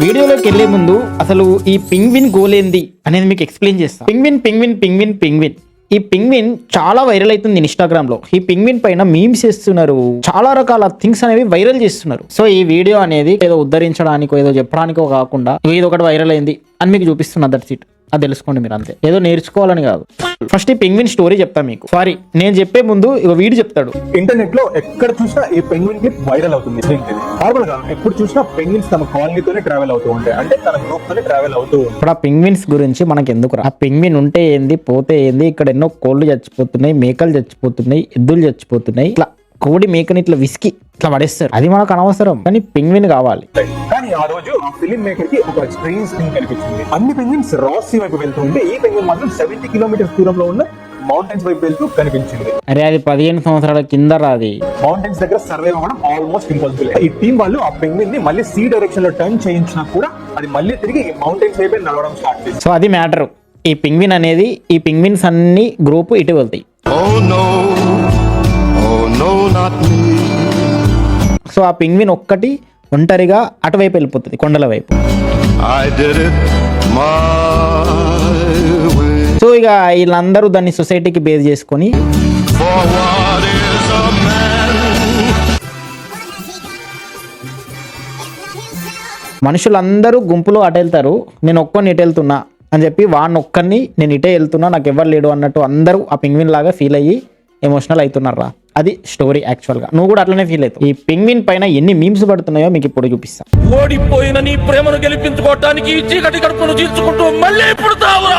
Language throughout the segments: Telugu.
వీడియోలోకి వెళ్లే ముందు అసలు ఈ పింగ్విన్ గోల్ ఏంది అనేది మీకు ఎక్స్ప్లెయిన్ చేస్తా. పింగ్విన్ ఈ పింగ్విన్ చాలా వైరల్ అవుతుంది ఇన్స్టాగ్రామ్ లో. ఈ పింగ్విన్ పైన మీమ్స్ చేస్తున్నారు, చాలా రకాల థింగ్స్ అనేవి వైరల్ చేస్తున్నారు. సో ఈ వీడియో అనేది ఏదో ఉద్ధరించడానికో ఏదో చెప్పడానికో కాకుండా ఇది ఒకటి వైరల్ అయింది అని మీకు చూపిస్తున్నా. That's it. అది తెలుసుకోండి మీరు, అంతే. ఏదో నేర్చుకోవాలని కాదు. ఫస్ట్ ఈ పెంగ్విన్ స్టోరీ చెప్తా మీకు. సారీ, నేను చెప్పే ముందు ఇక వీడు చెప్తాడు. ఇంటర్నెట్ లో ఎక్కడ చూసినా ఈ పెంగ్విన్ క్లిప్ వైరల్ అవుతుంది. నార్మల్ గా ఎప్పుడు చూసినా పెంగ్విన్స్ తమ కాలనీతోనే ట్రావెల్ అవుతూ ఉంటాయి, అంటే తన గ్రూప్ తోనే ట్రావెల్ అవుతూ ఉంటాయి. ఇప్పుడు ఆ పెంగ్విన్స్ గురించి మనకి ఎందుకు? ఆ పెంగ్విన్ ఉంటే ఏంది, పోతే ఏంది? ఇక్కడ ఎన్నో కోళ్ళు చచ్చిపోతున్నాయి, మేకలు చచ్చిపోతున్నాయి, ఎద్దులు చచ్చిపోతున్నాయి. ఇట్లా కోడి మేకని ఇట్లా విసికి ఇట్లా పడేస్తారు. అది మనకు అనవసరం, కానీ పెంగ్విన్ కావాలి. కానీ ఆ రోజు ఆ ఫిలిం మేకర్ కి ఒక స్ట్రేంజ్ థింగ్ కనిపించింది. అన్ని పెంగ్విన్స్ రాస్ సీ వైపు వెళ్తూ ఉంటే ఈ పెంగ్విన్ మాత్రం 70 కిలోమీటర్స్ దూరంలో ఉన్న మౌంటైన్స్ వైపు వెళ్తూ కనిపించింది. అరే అది 15 సంవత్సరాల కింద రాది. మౌంటైన్స్ దగ్గర సర్వే అవ్వడం ఆల్మోస్ట్ ఇంపాసిబుల్. ఈ టీం వాళ్ళు ఆ పెంగ్విన్ ని మళ్ళీ సీ డైరెక్షన్ లో టర్న్ చేయించినా కూడా అది మళ్ళీ తిరిగి మౌంటైన్స్ వైపే నడవడం స్టార్ట్ చేసింది. సో అది మ్యాటర్. ఈ పెంగ్విన్ అనేది, ఈ పెంగ్విన్స్ అన్ని గ్రూప్ ఇటు వెళ్తాయి. సో ఆ పెంగ్విన్ ఒక్కటి ఒంటరిగా అటువైపు వెళ్ళిపోతుంది, కొండల వైపు. సో ఇక వీళ్ళందరూ దాన్ని సొసైటీకి బేస్ చేసుకొని మనుషులందరూ గుంపులో అటు వెళ్తారు, నేను ఒక్కని ఇటు వెళ్తున్నా అని చెప్పి వాడిని ఒక్కరిని నేను ఇటే వెళ్తున్నా, నాకు ఎవరు లేడు అన్నట్టు అందరూ ఆ పెంగ్విన్ లాగా ఫీల్ అయ్యి ఎమోషనల్ అవుతున్నారా. అది స్టోరీ. యాక్చువల్ గా నువ్వు కూడా అట్లనే ఫీల్ అవుతావు. ఈ పెంగ్విన్ పైన ఎన్ని మీమ్స్ పడుతున్నాయో మీకు ఇప్పుడు చూపిస్తా. ఓడిపోయిన నీ ప్రేమను గెలిపించుకోవడానికి చీకటి కడుపును చీల్చుకుంటూ మళ్ళీ పుడతావురా.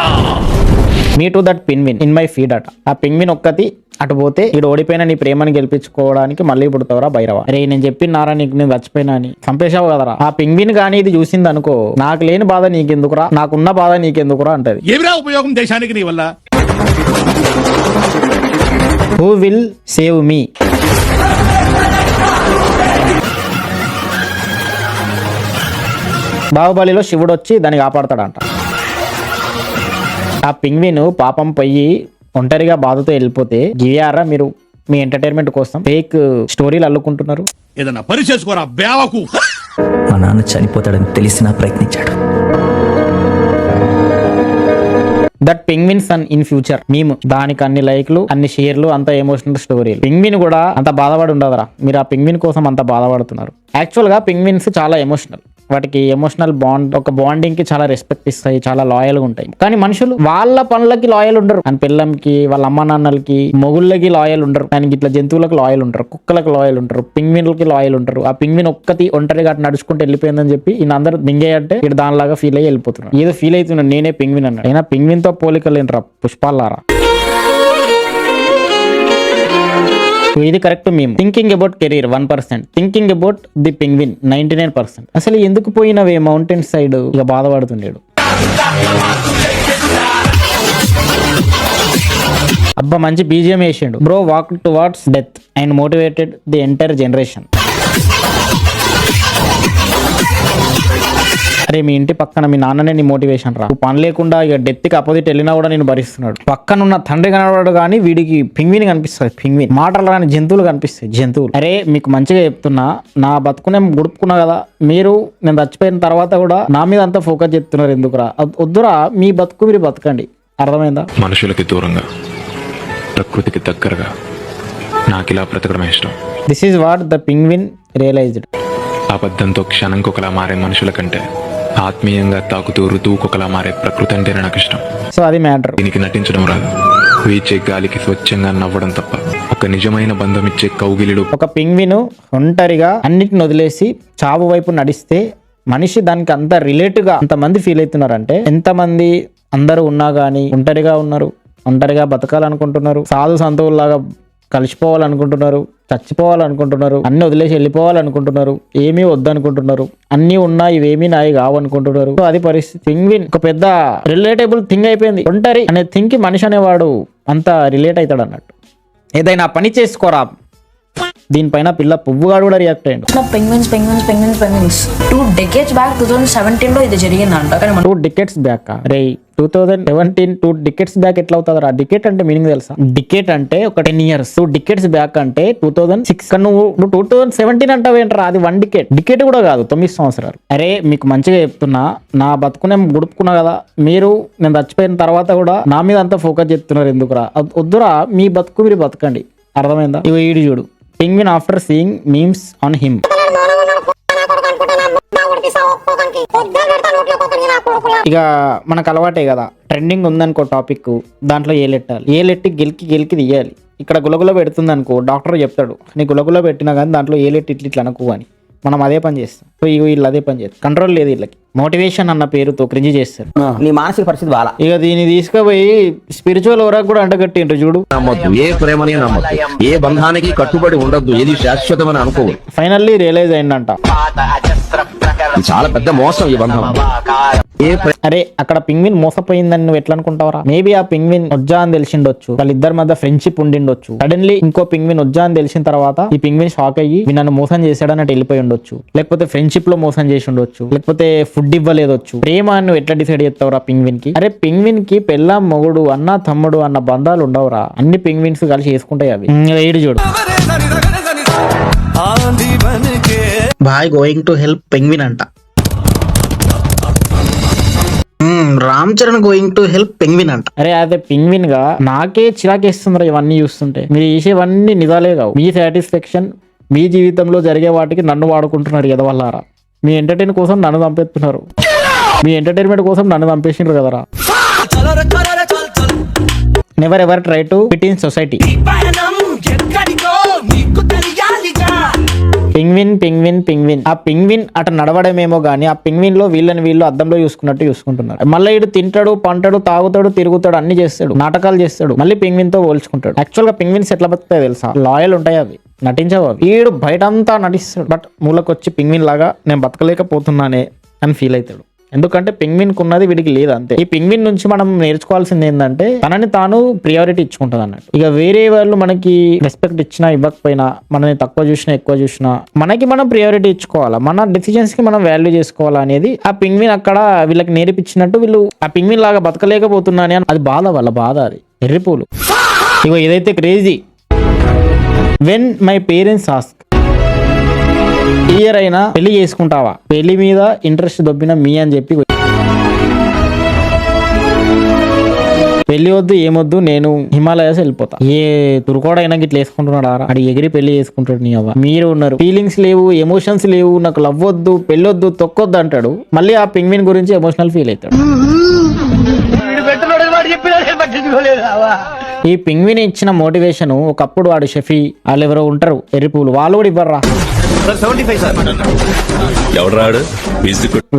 Me too that penguin in my feed అట. ఆ పెంగ్విన్ ఒక్కటి అటు పోతే ఇటు ఓడిపోయిన నీ ప్రేమను గెలిపించుకోవడానికి మళ్ళీ పుడతావురా బైరవా. అరే నేను చెప్పినారా నీకు, నేను చచ్చిపోయినా అని, చంపేశావు కదరా. ఆ పెంగ్విన్ కానీ ఇది చూసింది అనుకో, నాకు లేని బాధ నీకెందుకురా, నాకున్న బాధ నీకెందుకురా అంటది. ఏమిరా ఉపయోగం దేశానికి నీ వల్ల? Who will save me? బాహుబలిలో శివుడు వచ్చి దాన్ని కాపాడతాడంట. ఆ పెంగ్విన్ పాపం పోయి ఒంటరిగా బాధతో వెళ్ళిపోతే గియారా మీరు మీ ఎంటర్టైన్మెంట్ కోసం ఫేక్ స్టోరీలు అల్లుకుంటున్నారు. ఏదన్నా పని చేసుకోరా బేవకు. మా నాన్న చనిపోతాడని తెలిసినా ప్రయత్నించాడు. That penguin son in future మేము, దానికి అన్ని లైక్లు, అన్ని షేర్లు, అంత ఎమోషనల్ స్టోరీలు. పెంగ్విన్ కూడా అంత బాధపడి ఉండదురా. మీరు ఆ పెంగ్విన్ కోసం అంత బాధపడుతున్నారు. యాక్చువల్ గా పెంగ్విన్స్ చాలా ఎమోషనల్. వాటికి ఎమోషనల్ బాండ్, ఒక బాండింగ్ కి చాలా రెస్పెక్ట్ ఇస్తాయి, చాలా లాయల్ గా ఉంటాయి. కానీ మనుషులు వాళ్ళ పనులకి లాయల్ ఉండరు. అని పిల్లంకి, వాళ్ళ అమ్మ నాన్నలకి, మొగుళ్ళకి లాయల్ ఉండరు. దానికి ఇట్లా జంతువులకు లాయల్ ఉంటారు, కుక్కలకు లాయల్ ఉంటారు, పింగ్విన్లకి లాయల్ ఉంటారు. ఆ పింగ్విన్ ఒక్కటి ఒంటరిగా నడుచుకుంటూ వెళ్ళిపోయిందని చెప్పి ఈయన అందరూ మింగే అంటే ఇటు దానిలాగా ఫీల్ అయ్యి వెళ్ళిపోతున్నారు. ఏదో ఫీల్ అవుతున్నాడు నేనే పింగ్విన్ అన్నాడు. అయినా పింగ్విన్ తో పోలికలేంట్రా పుష్పాలారా. ఇది కరెక్ట్. మేము thinking about career 1%, thinking about the penguin 99%. అసలు ఎందుకు పోయినవే మౌంటైన్ సైడ్ ఇక బాధపడుతుండేడు. అబ్బా మంచి బీజిఎం వేసిండు. Bro walk towards death and motivated the entire generation. అరే మీ ఇంటి పక్కన మీ నాన్ననే నీ మోటివేషన్ రా. పని లేకుండా ఇక డెత్ కి అపోజిట్ వెళ్ళినా కూడా నేను భరిస్తున్నాడు. పక్కనున్న తండ్రి కనబడాడు కానీ వీడికి పింగ్విన్ కనిపిస్తుంది. పింగ్విన్ మాటలు రాని జంతువులు కనిపిస్తాయి, జంతువులు. అరే మీకు మంచిగా చెప్తున్నా, నా బతుకునే గుడుపుకున్నా కదా, మీరు నేను చచ్చిపోయిన తర్వాత కూడా నా మీద అంతా ఫోకస్ చేస్తున్నారు ఎందుకురా? వద్దురా, మీ బతుకు మీరు బతకండి. అర్థమైందా? మనుషులకి దూరంగా, ప్రకృతికి దగ్గరగా నాకు ఇలా బ్రతకడమే ఇష్టం. This is what the penguin realized. అబద్ధంతో క్షణంకొకలా మారే మనుషుల కంటే ఆత్మీయంగా తాకుతూ ఋతువుకొకలా మారే ప్రకృతి అంటేనే నాకు ఇష్టం. సో అది మ్యాటర్. దీనికి నటించడం రాదు, వీచే గాలికి స్వచ్ఛంగా నవ్వడం తప్ప. ఒక నిజమైన బంధం ఇచ్చే కౌగిలిడు. ఒక పింగ్విన్ ఒంటరిగా అన్నిటిని వదిలేసి చావు వైపు నడిస్తే మనిషి దానికి అంత రిలేట్ గా అంతమంది ఫీల్ అవుతున్నారంటే, ఎంతమంది అందరూ ఉన్నా గానీ ఒంటరిగా ఉన్నారు, ఒంటరిగా బతకాలనుకుంటున్నారు, సాధు సంతువుల్లాగా కలిసిపోవాలనుకుంటున్నారు, చచ్చిపోవాలనుకుంటున్నారు, అన్ని వదిలేసి వెళ్ళిపోవాలనుకుంటున్నారు, ఏమీ వద్దనుకుంటున్నారు, అన్ని ఉన్నా ఇవేమీ నాయి కావనుకుంటున్నారు. సో అది పరిస్థితి. పింగ్విన్ ఒక పెద్ద రిలేటబుల్ థింగ్ అయిపోయింది. ఒంటరి అనే థింగ్ కి మనిషి అనేవాడు అంత రిలేట్ అవుతాడు అన్నట్టు. ఏదైనా పని చేసుకోరా. దీనిపైన పిల్ల పువ్వుగాడు కూడా రియాక్ట్ అయ్యిండు. పెంగ్విన్స్ 2 decades బ్యాక్ 2017 లో ఇది జరిగిందంట. కానీ 2 decades బ్యాక్ రే 2017 2 decades బ్యాక్ ఎట్లా అవుతుంది రా? డికేట్ అంటే మీనింగ్ తెలుసా? డికేట్ అంటే ఒక 10 years. 2 decades బ్యాక్ అంటే 2006. నువ్వు 2017 అంటావేంట్రా? అది 1 decade. డికేట్ కూడా కాదు, 9 సంవత్సరాలు. అరే మీకు మంచిగా చెప్తున్నా, నా బతుకునే గుడుపుకున్నా కదా, మీరు నేను చచ్చిపోయిన తర్వాత కూడా నా మీద అంతా ఫోకస్ చేస్తున్నారు ఎందుకురా? వద్దురా, మీ బతుకు మీరు బతకండి, అర్థమైందా? ఇవి ఈడు చూడు, penguin after seeing memes on him. ఇక మనకు అలవాటే కదా, ట్రెండింగ్ ఉందనుకో టాపిక్, దాంట్లో ఏలెట్టాలి, ఏలెట్టి గెలికి తీయాలి. ఇక్కడ గులగుల పెడుతుంది అనుకో, డాక్టర్ చెప్తాడు నీ గులగుల పెట్టినా కానీ దాంట్లో ఏలెట్టి ఇట్లా అనుకో అని. మనం అదే పని చేస్తాం. సో వీళ్ళు అదే పని చేస్తారు. కంట్రోల్ లేదు వీళ్ళకి. మోటివేషన్ అన్న పేరుతో క్రింజ్ చేస్తారు. నీ మానసిక పరిస్థితి బాలా. ఇక దీన్ని తీసుకుపోయి స్పిరిచువల్ వరకు కూడా అంటగట్టిండ్రు చూడు. నమ్మొద్దు, ఏ ప్రేమని నమ్మొద్దు, ఏ బంధానికి కట్టుబడి ఉండద్దు, ఏది శాశ్వతమని అనుకోవు. ఫైనల్లీ రియలైజ్ అయిందంట, చాలా పెద్ద మోసం ఈ బంధం. అరే అక్కడ పింగ్విన్ మోసపోయిందని నువ్వు ఎట్లా అనుకుంటావరా? మేబీ ఆ పింగ్విన్ వజ్జా అని తెలిసిండొచ్చు, వాళ్ళిద్దరి మధ్య ఫ్రెండ్షిప్ ఉండిండొచ్చు. సడన్లీ ఇంకో పింగ్విన్ వజ్జా అని తెలిసిన తర్వాత ఈ పింగ్విన్ షాక్ అయ్యి నన్ను మోసం చేశాడన్నట్టు వెళ్ళిపోయి ఉండొచ్చు, లేకపోతే ఫ్రెండ్షిప్ లో మోసం చేసి ఉండొచ్చు, లేకపోతే ఫుడ్ ఇవ్వలేదొచ్చు. ప్రేమ నువ్వు ఎట్లా డిసైడ్ చేస్తావురా పింగ్విన్ కి? అరే పింగ్విన్ కి పెళ్ళాం మొగుడు అన్న తమ్ముడు అన్న బంధాలు ఉండవురా, అన్ని పింగ్విన్స్ కలిసి చేసుకుంటాయి. అవి ఏడు చూడు, boy going to help penguin అంట. Ram Charan going to help penguin అంట. అరే అదే పెంగ్విన్ గా నాకే చిరాకేస్తుందిరా ఇవన్నీ చూస్తుంటే. మీరు చేసేవన్నీ నిజాలే కావు. మీ సాటిస్ఫాక్షన్, మీ జీవితంలో జరిగే వాటికి నన్ను వాడుకుంటున్నారు ఎదవల్లారా. మీ ఎంటర్టైన్ కోసం నన్ను చంపేస్తున్నారు, మీ ఎంటర్టైన్మెంట్ కోసం నన్ను చంపేసిండ్రు కదరా. Never ever try to fit in society. Penguin ఆ పింగ్విన్ అటు నడవడమేమో గానీ ఆ పింగ్విన్ లో వీళ్ళు అద్దంలో చూసుకున్నట్టు చూసుకుంటున్నారు. మళ్ళీ ఇటు తింటాడు, పంటాడు, తాగుతాడు, తిరుగుతాడు, అన్ని చేస్తాడు, నాటకాలు చేస్తాడు, మళ్ళీ పింగ్విన్ తో పోల్చుకుంటాడు. యాక్చువల్ గా పింగ్విన్స్ ఎట్లా బతుకుతాయి తెలుసా? లాయల్ ఉంటాయి అవి, నటించవు అవి. వీడు బయట అంతా నటిస్తాడు, బట్ మూలకొచ్చి పింగ్విన్ లాగా నేను బతకలేకపోతున్నానే అని ఫీల్ అవుతాడు. ఎందుకంటే పెంగ్విన్ కున్నది వీడికి లేదు, అంతే. ఈ పెంగ్విన్ నుంచి మనం నేర్చుకోవాల్సింది ఏంటంటే తనని తాను ప్రియారిటీ ఇచ్చుకుంటది అన్నట్టు. ఇక వేరే వాళ్ళు మనకి రెస్పెక్ట్ ఇచ్చినా ఇవ్వకపోయినా, మనని తక్కువ చూసినా ఎక్కువ చూసినా, మనకి మనం ప్రియారిటీ ఇచ్చుకోవాలా, మన డెసిజన్స్ కి మనం వాల్యూ చేసుకోవాలా అనేది ఆ పెంగ్విన్ అక్కడ వీళ్ళకి నేర్పించినట్టు. వీళ్ళు ఆ పెంగ్విన్ లాగా బతకలేకపోతున్నానే అని, అది బాధ, వాళ్ళ బాధ, అది ఎర్రిపూలు. ఇక ఇదైతే crazy. When my parents ask, year అయినా పెళ్లి చేసుకుంటావా? పెళ్లి మీద ఇంట్రెస్ట్ దొబ్బిన మీ అని చెప్పి, పెళ్లి వద్దు ఏమొద్దు నేను హిమాలయాస్ వెళ్ళిపోతా. ఏ తురుకోడైనా గిట్లా వేసుకుంటున్నాడా? అడి ఎగిరి పెళ్లి చేసుకుంటాడు. నీ అవ్వ మీరు ఉన్నారు, ఫీలింగ్స్ లేవు, ఎమోషన్స్ లేవు, నాకు లవ్ వద్దు, పెళ్ళొద్దు, తొక్కొద్దు అంటాడు. మళ్ళీ ఆ పెంగ్విన్ గురించి ఎమోషనల్ ఫీల్ అవుతాడు. ఈ పెంగ్విన్ ఇచ్చిన మోటివేషన్ ఒకప్పుడు వాడు షఫీ వాళ్ళు ఎవరో ఉంటారు ఎర్రిపూలు, వాళ్ళు కూడా ఇవ్వర్రా.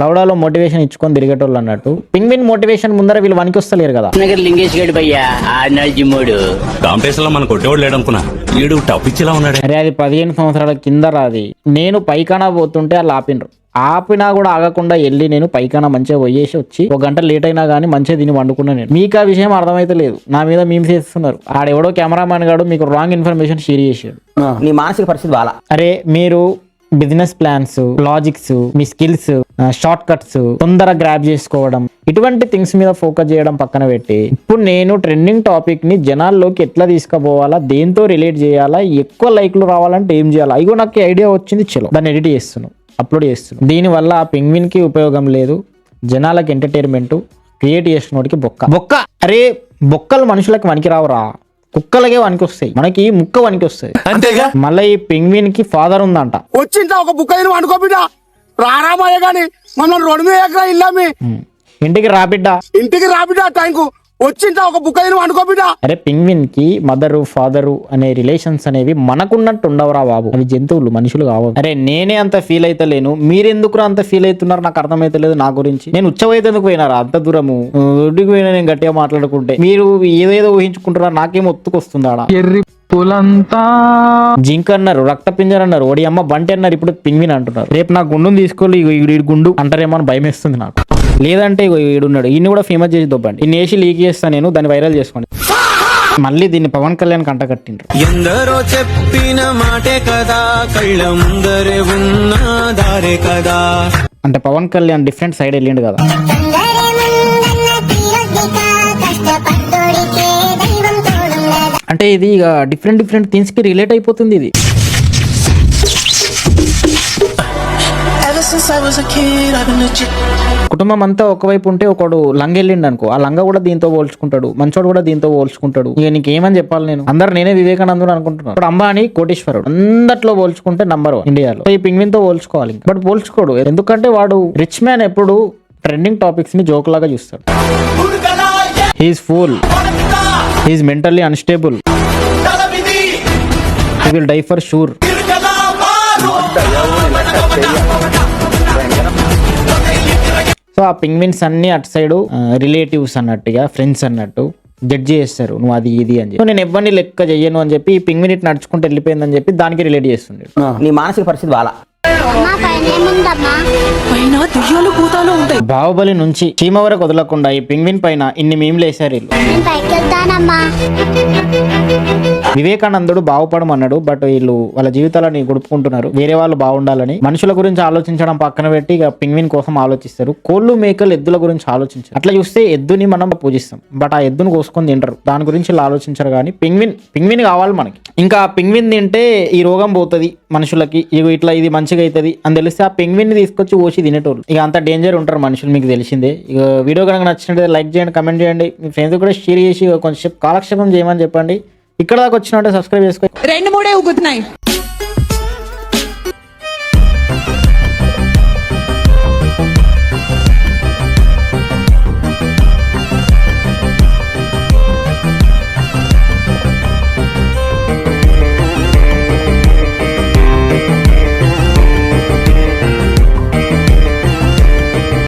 లౌడాలో మోటివేషన్ ఇచ్చుకొని తిరిగేటోళ్ళు అన్నట్టు. పెంగ్విన్ మోటివేషన్ ముందర వీళ్ళు వనికి వస్తలేరు కదా. అరే అది 15 సంవత్సరాల కింద రాది. నేను పైకానా పోతుంటే వాళ్ళు ఆపినా కూడా ఆగకుండా వెళ్ళి నేను పైకానా మంచిగా పోయేసి వచ్చి 1 గంట లేట్ అయినా కానీ మంచిగా తిని వండుకున్నా. నేను మీకు ఆ విషయం అర్థమైతే లేదు, నా మీద మీమ్స్ చేస్తున్నారు. ఆడెవడో కెమెరామెన్ గాడు మీకు రాంగ్ ఇన్ఫర్మేషన్ షేర్ చేసాడు. నీ మానసిక పరిస్థితి బాలా. అరే మీరు బిజినెస్ ప్లాన్స్, లాజిక్స్, మీ స్కిల్స్, షార్ట్ కట్స్, తొందరగా గ్రాబ్ చేసుకోవడం, ఇటువంటి థింగ్స్ మీద ఫోకస్ చేయడం పక్కన పెట్టి, ఇప్పుడు నేను ట్రెండింగ్ టాపిక్ ని జనాల్లోకి ఎట్లా తీసుకుపోవాలా, దేంతో రిలేట్ చేయాలా, ఎక్కువ లైక్లు రావాలంటే ఏం చేయాలా, ఇగో నాకు ఐడియా వచ్చింది, చలో దాన్ని ఎడిట్ చేస్తున్నాను, అప్లోడ్ చేస్తున్నాను. దీనివల్ల ఆ పెంగ్విన్ కి ఉపయోగం లేదు, జనాలకు ఎంటర్టైన్మెంట్, క్రియేట్ చేసినోడికి బొక్క. అరే బొక్కలు మనుషులకు వనికి రావురా, కుక్కలకే వనికి వస్తాయి, మనకి ముక్క వనికి వస్తాయి. మళ్ళీ ఈ పెంగ్విన్ కి ఫాదర్ ఉందంట. వచ్చిందా ఒక బుక్క అనుకో బిడ్డ, రారామయ్య గాని మమ్మల్ని రోడ్డు మీద ఎక్కడ ఇల్లామి, ఇంటికి రాబిడ్డ టైంకు వచ్చిందా ఒక బుక్క అనుకో బిడ్డ. అరే పెంగ్విన్ కి మదరు, ఫాదరు అనే రిలేషన్స్ అనేవి మనకున్నట్టు ఉండవురా బాబు, అవి జంతువులు, మనుషులు కావు. అరే నేనే అంత ఫీల్ అయితలేను, మీరెందుకు అంత ఫీల్ అవుతున్నారు నాకు అర్థమైతలేదు. నా గురించి నేను ఉచ్చవైతేందుకు పోయినారా అంత దూరము, ఒడ్డుకు పోయినా నేను గట్టిగా మాట్లాడుకుంటే మీరు ఏదేదో ఊహించుకుంటున్నారు, నాకేం ఒత్తుకొస్తుందా? జింక్ అన్నారు, రక్త పింజర్ అన్నారు, ఓడి అమ్మ బంటి అన్నారు, ఇప్పుడు పెంగ్విన్ అంటున్నారు. రేపు నా గుండును తీసుకోవాలి, ఈ గుండు అంటారేమో అని భయం వేస్తుంది నాకు. లేదంటే ఈడున్నాడు, ఈయన కూడా ఫేమస్ చేసి దొబ్బండి, ఇన్ని వేసి లీక్ చేస్తాను నేను, దాన్ని వైరల్ చేసుకోండి. మళ్ళీ దీన్ని పవన్ కళ్యాణ్ కంట కట్టిండ్రు. ఎందరో చెప్పిన మాటే కదా, కళ్ళ ముందరే ఉన్న దారే కదా. అంటే పవన్ కళ్యాణ్ డిఫరెంట్ సైడ్ వెళ్ళిండు కదా. అంటే ఇది ఇక డిఫరెంట్ థింగ్స్ కి రిలేట్ అయిపోతుంది ఇది. కుటుంబం అంతా ఒకవైపు ఉంటే ఒకడు లంగ వెళ్ళిండు అనుకో, ఆ లంగ కూడా దీంతో పోల్చుకుంటాడు, మంచోడు కూడా దీంతో పోల్చుకుంటాడు. ఇక నీకేమని చెప్పాలి నేను, అందరు నేనే వివేకానందుడు అనుకుంటున్నాను. ఇప్పుడు అంబానీ కోటీశ్వరుడు, అందట్లో పోల్చుకుంటే నంబర్ 1 ఇండియాలో. ఈ పింగ్విన్ తో పోల్చుకోవాలి, బట్ పోల్చుకోడు. ఎందుకంటే వాడు రిచ్ మ్యాన్ ఎప్పుడు ట్రెండింగ్ టాపిక్స్ ని జోక్ లాగా చూస్తాడు. He's fool, he's mentally unstable, he will die for sure. So ఆ పింగ్విన్స్ అన్ని అటు సైడ్ రిలేటివ్స్ అన్నట్టుగా, ఫ్రెండ్స్ అన్నట్టు జడ్జి చేస్తారు, నువ్వు అది ఇది అని చెప్పి. నేను ఎవరిని లెక్క చెయ్యను అని చెప్పి ఈ పింగ్విన్ ఇటు నడుచుకుంటూ వెళ్ళిపోయిందని చెప్పి దానికి రిలేట్ చేస్తుండే. నీ మానసిక పరిస్థితి బాలా. బాహుబలి నుంచి చీమ వరకు వదలకుండా ఈ పింగ్విన్ పైన ఇన్ని మీమ్లు వేసారు వీళ్ళు. వివేకానందుడు బాగుపడమన్నాడు, బట్ వీళ్ళు వాళ్ళ జీవితాలని గడుపుకుంటున్నారు వేరే వాళ్ళు బాగుండాలని. మనుషుల గురించి ఆలోచించడం పక్కన పెట్టి ఇక పింగ్విన్ కోసం ఆలోచిస్తారు. కోళ్ళు మేకలు ఎద్దుల గురించి ఆలోచించారు. అట్లా చూస్తే ఎద్దుని మనం పూజిస్తాం, బట్ ఆ ఎద్దును కోసుకొని తింటారు. దాని గురించి ఇలా ఆలోచించారు. కానీ పింగ్విన్ కావాలి మనకి. ఇంకా పింగ్విన్ తింటే ఈ రోగం పోతుంది మనుషులకి, ఇట్లా ఇది మంచిగా అవుతుంది అని తెలిస్తే ఆ పింగ్విన్ తీసుకొచ్చి ఓసి తినేటోళ్ళు. ఇక అంత డేంజర్ ఉంటారు మనుషులు, మీకు తెలిసిందే. ఇక వీడియో కనుక నచ్చినట్టు లైక్ చేయండి, కమెంట్ చేయండి, మీ ఫ్రెండ్స్ కూడా షేర్ చేసి కొంచెం కాలక్షేపం చేయమని చెప్పండి. ఇక్కడ దాకా వచ్చినట్టే సబ్స్క్రైబ్ చేసుకోండి. 2-3 ఊగుతున్నాయి.